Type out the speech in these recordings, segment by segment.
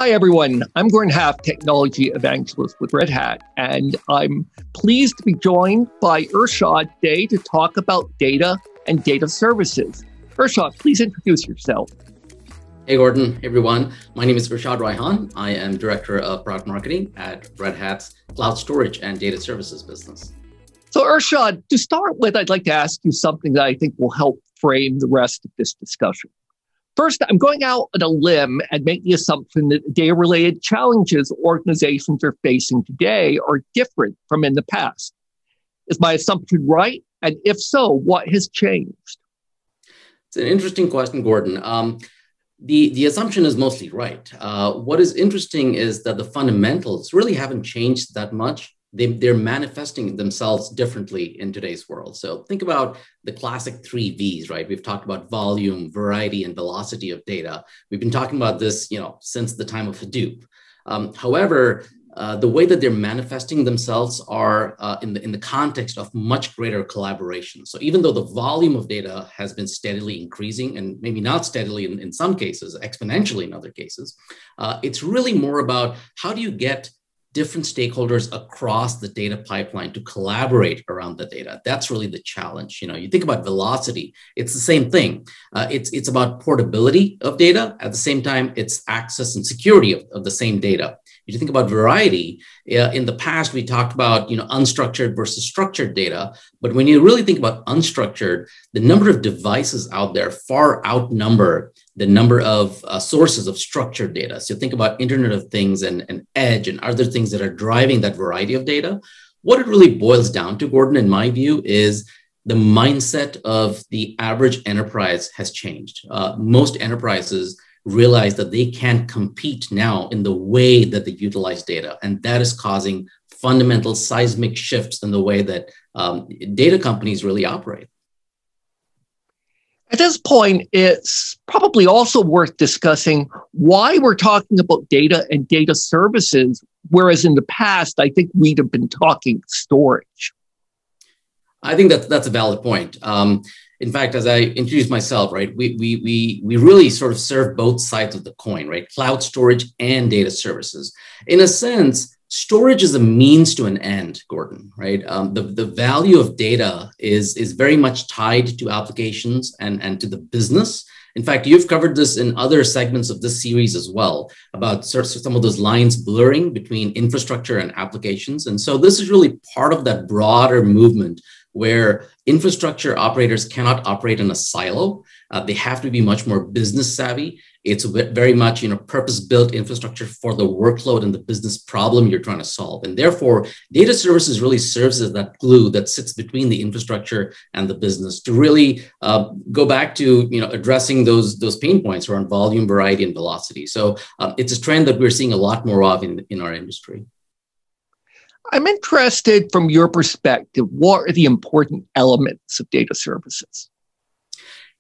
Hi, everyone. I'm Gordon Haff, technology evangelist with Red Hat, and I'm pleased to be joined by Irshad today to talk about data and data services. Irshad, please introduce yourself. Hey, Gordon. Hey, everyone. My name is Irshad Raihan. I am Director of Product Marketing at Red Hat's Cloud Storage and Data Services business. So, Irshad, to start with, I'd like to ask you something that I think will help frame the rest of this discussion. First, I'm going out on a limb and make the assumption that data-related challenges organizations are facing today are different from in the past. Is my assumption right? And if so, what has changed? It's an interesting question, Gordon. The assumption is mostly right. What is interesting is that the fundamentals really haven't changed that much. They're manifesting themselves differently in today's world. So think about the classic 3 V's, right? We've talked about volume, variety, and velocity of data. We've been talking about this, since the time of Hadoop. However, the way that they're manifesting themselves are in the context of much greater collaboration. So even though the volume of data has been steadily increasing, and maybe not steadily in some cases, exponentially in other cases, it's really more about how do you get different stakeholders across the data pipeline to collaborate around the data. That's really the challenge. You think about velocity, it's the same thing. It's about portability of data. At the same time, it's access and security of the same data. If you think about variety, in the past, we talked about unstructured versus structured data. But when you really think about unstructured, the number of devices out there far outnumber the number of sources of structured data. So think about Internet of Things and Edge and other things that are driving that variety of data. What it really boils down to, Gordon, in my view, is the mindset of the average enterprise has changed. Most enterprises realize that they can't compete now in the way that they utilize data. And that is causing fundamental seismic shifts in the way that data companies really operate. At this point, it's probably also worth discussing why we're talking about data and data services, whereas in the past, I think we'd have been talking storage. I think that's a valid point. In fact, as I introduced myself, right, we really sort of serve both sides of the coin, right? Cloud storage and data services. In a sense, storage is a means to an end, Gordon, right? The value of data is very much tied to applications and to the business. In fact, you've covered this in other segments of this series as well, about some of those lines blurring between infrastructure and applications. And so this is really part of that broader movement where infrastructure operators cannot operate in a silo. They have to be much more business savvy. It's very much purpose-built infrastructure for the workload and the business problem you're trying to solve. And therefore, data services really serves as that glue that sits between the infrastructure and the business to really go back to addressing those pain points around volume, variety, and velocity. So it's a trend that we're seeing a lot more of in our industry. I'm interested from your perspective, what are the important elements of data services?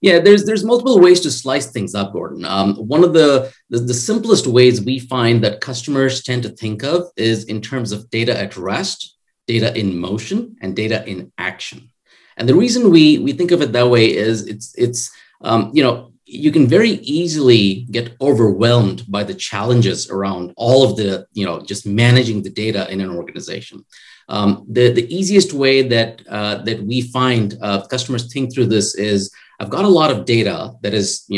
Yeah, there's multiple ways to slice things up, Gordon. One of the simplest ways we find that customers tend to think of is in terms of data at rest, data in motion, and data in action. And the reason we think of it that way is it's you can very easily get overwhelmed by the challenges around all of the, just managing the data in an organization. The easiest way that we find customers think through this is, I've got a lot of data that is,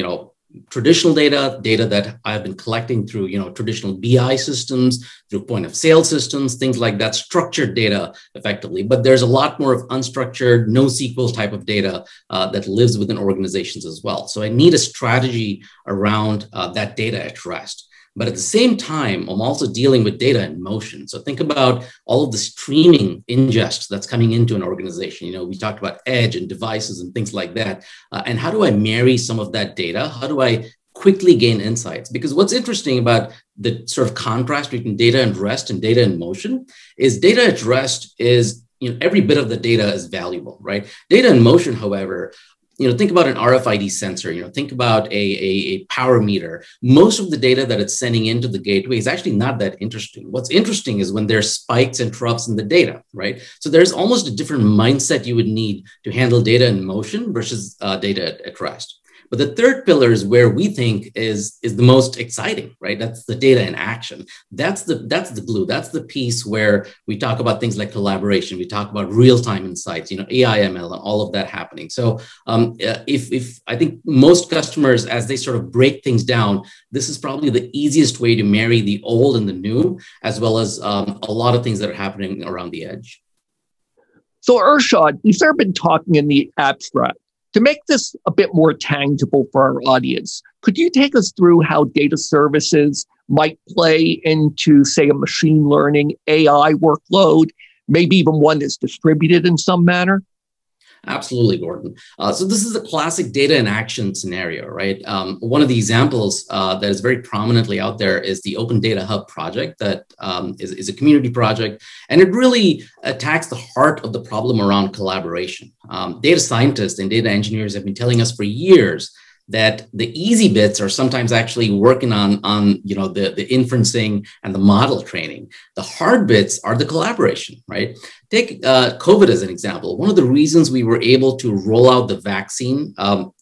traditional data that I've been collecting through, traditional BI systems, through point of sale systems, things like that, structured data effectively. But there's a lot more of unstructured, NoSQL type of data that lives within organizations as well. So I need a strategy around that data at rest. But at the same time, I'm also dealing with data in motion. So think about all of the streaming ingest that's coming into an organization. We talked about edge and devices and things like that. And how do I marry some of that data? How do I quickly gain insights? Because what's interesting about the sort of contrast between data at rest and data in motion is data at rest is, every bit of the data is valuable, right? Data in motion, however, think about an RFID sensor, think about a power meter. Most of the data that it's sending into the gateway is actually not that interesting. What's interesting is when there's spikes and troughs in the data, right? So there's almost a different mindset you would need to handle data in motion versus data at rest. But the third pillar is where we think is the most exciting, right? That's the data in action. That's the glue. That's the piece where we talk about things like collaboration. We talk about real-time insights, AI, ML, and all of that happening. So if I think most customers, as they sort of break things down, this is probably the easiest way to marry the old and the new, as well as a lot of things that are happening around the edge. So Irshad, we've sort of been talking in the abstract. To make this a bit more tangible for our audience, could you take us through how data services might play into, say, a machine learning AI workload, maybe even one that's distributed in some manner? Absolutely, Gordon. So this is a classic data in action scenario, right? One of the examples that is very prominently out there is the Open Data Hub project that is a community project, and it really attacks the heart of the problem around collaboration. Data scientists and data engineers have been telling us for years that the easy bits are sometimes actually working on the inferencing and the model training. The hard bits are the collaboration, right? Take COVID as an example. One of the reasons we were able to roll out the vaccine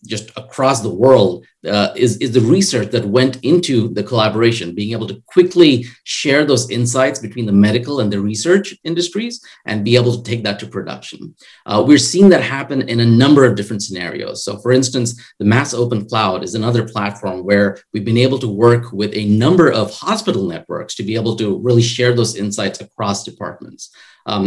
just across the world is the research that went into the collaboration, being able to quickly share those insights between the medical and the research industries and be able to take that to production. We're seeing that happen in a number of different scenarios. So for instance, the Mass Open Cloud is another platform where we've been able to work with a number of hospital networks to be able to really share those insights across departments.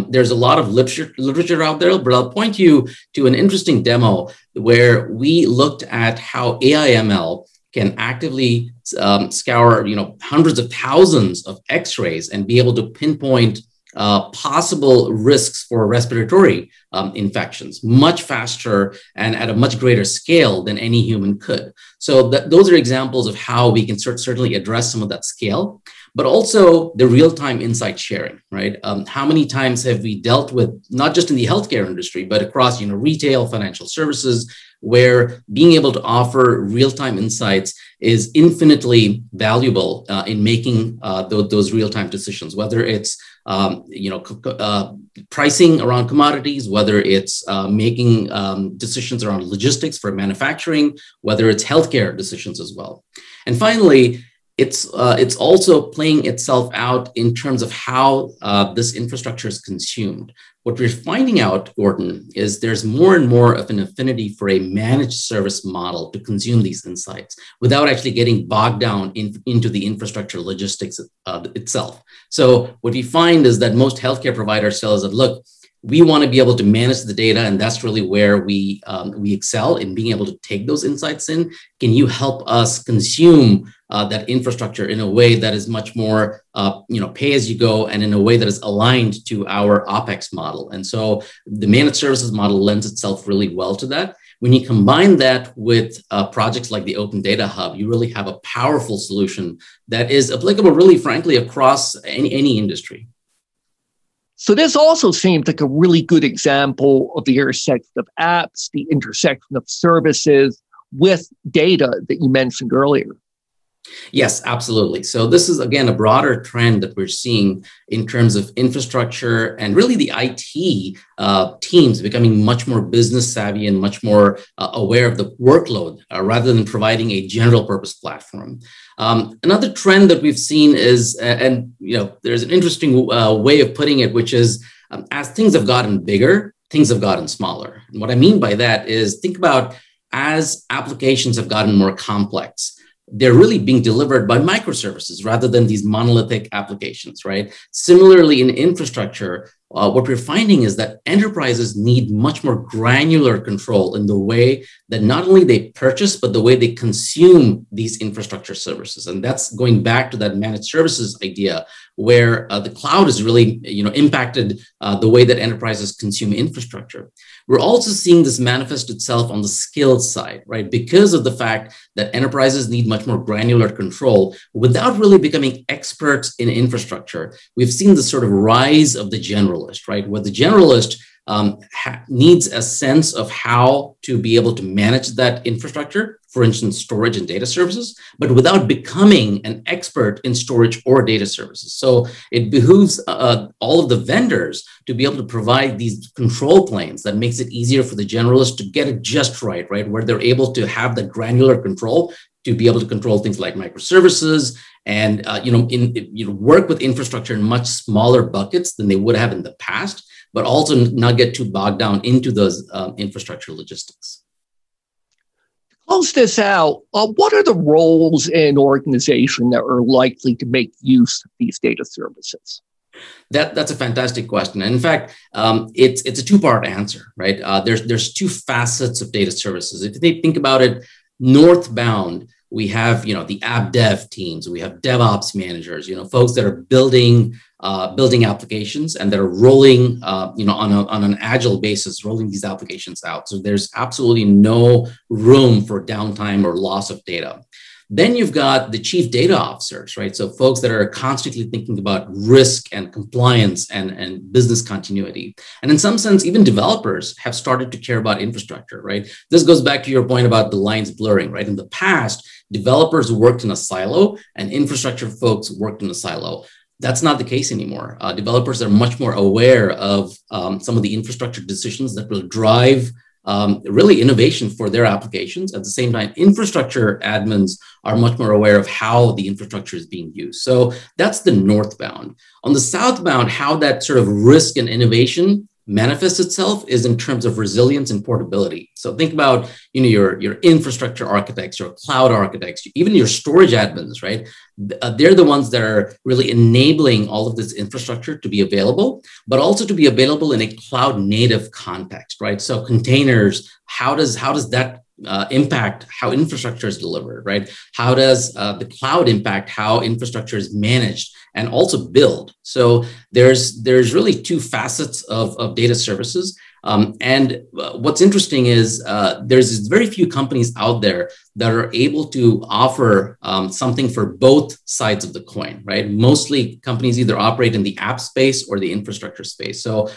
There's a lot of literature out there, but I'll point you to an interesting demo where we looked at how AI/ML can actively scour, hundreds of thousands of X-rays and be able to pinpoint possible risks for respiratory infections much faster and at a much greater scale than any human could. So those are examples of how we can certainly address some of that scale, but also the real-time insight sharing, right? How many times have we dealt with, not just in the healthcare industry, but across retail, financial services, where being able to offer real-time insights is infinitely valuable in making those real-time decisions, whether it's pricing around commodities, whether it's making decisions around logistics for manufacturing, whether it's healthcare decisions as well. And finally, it's also playing itself out in terms of how this infrastructure is consumed. What we're finding out, Gordon, is there's more and more of an affinity for a managed service model to consume these insights without actually getting bogged down into the infrastructure logistics itself. So what we find is that most healthcare providers tell us that, look, we want to be able to manage the data, and that's really where we excel in being able to take those insights in. Can you help us consume that infrastructure in a way that is much more, pay as you go, and in a way that is aligned to our OpEx model? And so the managed services model lends itself really well to that. When you combine that with projects like the Open Data Hub, you really have a powerful solution that is applicable, really, frankly, across any industry. So this also seems like a really good example of the intersection of apps, the intersection of services with data that you mentioned earlier. Yes, absolutely. So this is, again, a broader trend that we're seeing in terms of infrastructure and really the IT teams becoming much more business savvy and much more aware of the workload rather than providing a general purpose platform. Another trend that we've seen is, there's an interesting way of putting it, which is as things have gotten bigger, things have gotten smaller. And what I mean by that is, think about as applications have gotten more complex, they're really being delivered by microservices rather than these monolithic applications, right? Similarly, in infrastructure, what we're finding is that enterprises need much more granular control in the way that not only they purchase, but the way they consume these infrastructure services. And that's going back to that managed services idea, where the cloud has really impacted the way that enterprises consume infrastructure. We're also seeing this manifest itself on the skills side, right? Because of the fact that enterprises need much more granular control without really becoming experts in infrastructure. We've seen the sort of rise of the generalist, right? Where the generalist needs a sense of how to be able to manage that infrastructure for instance, storage and data services, but without becoming an expert in storage or data services. So it behooves all of the vendors to be able to provide these control planes that makes it easier for the generalist to get it just right, where they're able to have that granular control to be able to control things like microservices and work with infrastructure in much smaller buckets than they would have in the past, but also not get too bogged down into those infrastructure logistics. To close this out, what are the roles in an organization that are likely to make use of these data services? That's a fantastic question. And in fact, it's a two-part answer, right? There's two facets of data services. If they think about it, northbound, we have the app dev teams, we have DevOps managers, folks that are building applications and that are rolling on an agile basis, rolling these applications out. So there's absolutely no room for downtime or loss of data. Then you've got the chief data officers, right? So folks that are constantly thinking about risk and compliance and business continuity. And in some sense, even developers have started to care about infrastructure, right? This goes back to your point about the lines blurring, right? In the past, developers worked in a silo and infrastructure folks worked in a silo. That's not the case anymore. Developers are much more aware of some of the infrastructure decisions that will drive really innovation for their applications. At the same time, infrastructure admins are much more aware of how the infrastructure is being used. So that's the northbound. On the southbound, how that sort of risk and innovation manifests itself is in terms of resilience and portability. So think about your infrastructure architects, your cloud architects, even your storage admins, right? They're the ones that are really enabling all of this infrastructure to be available, but also to be available in a cloud native context, right? So containers, how does that impact how infrastructure is delivered, right? How does the cloud impact how infrastructure is managed and also build? So there's really two facets of data services. And what's interesting is there's very few companies out there that are able to offer something for both sides of the coin, right? Mostly companies either operate in the app space or the infrastructure space. So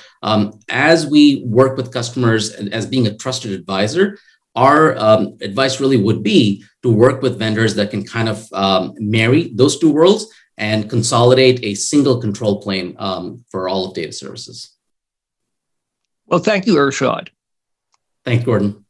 as we work with customers and as being a trusted advisor, our advice really would be to work with vendors that can kind of marry those two worlds and consolidate a single control plane for all of data services. Well, thank you, Irshad. Thanks, Gordon.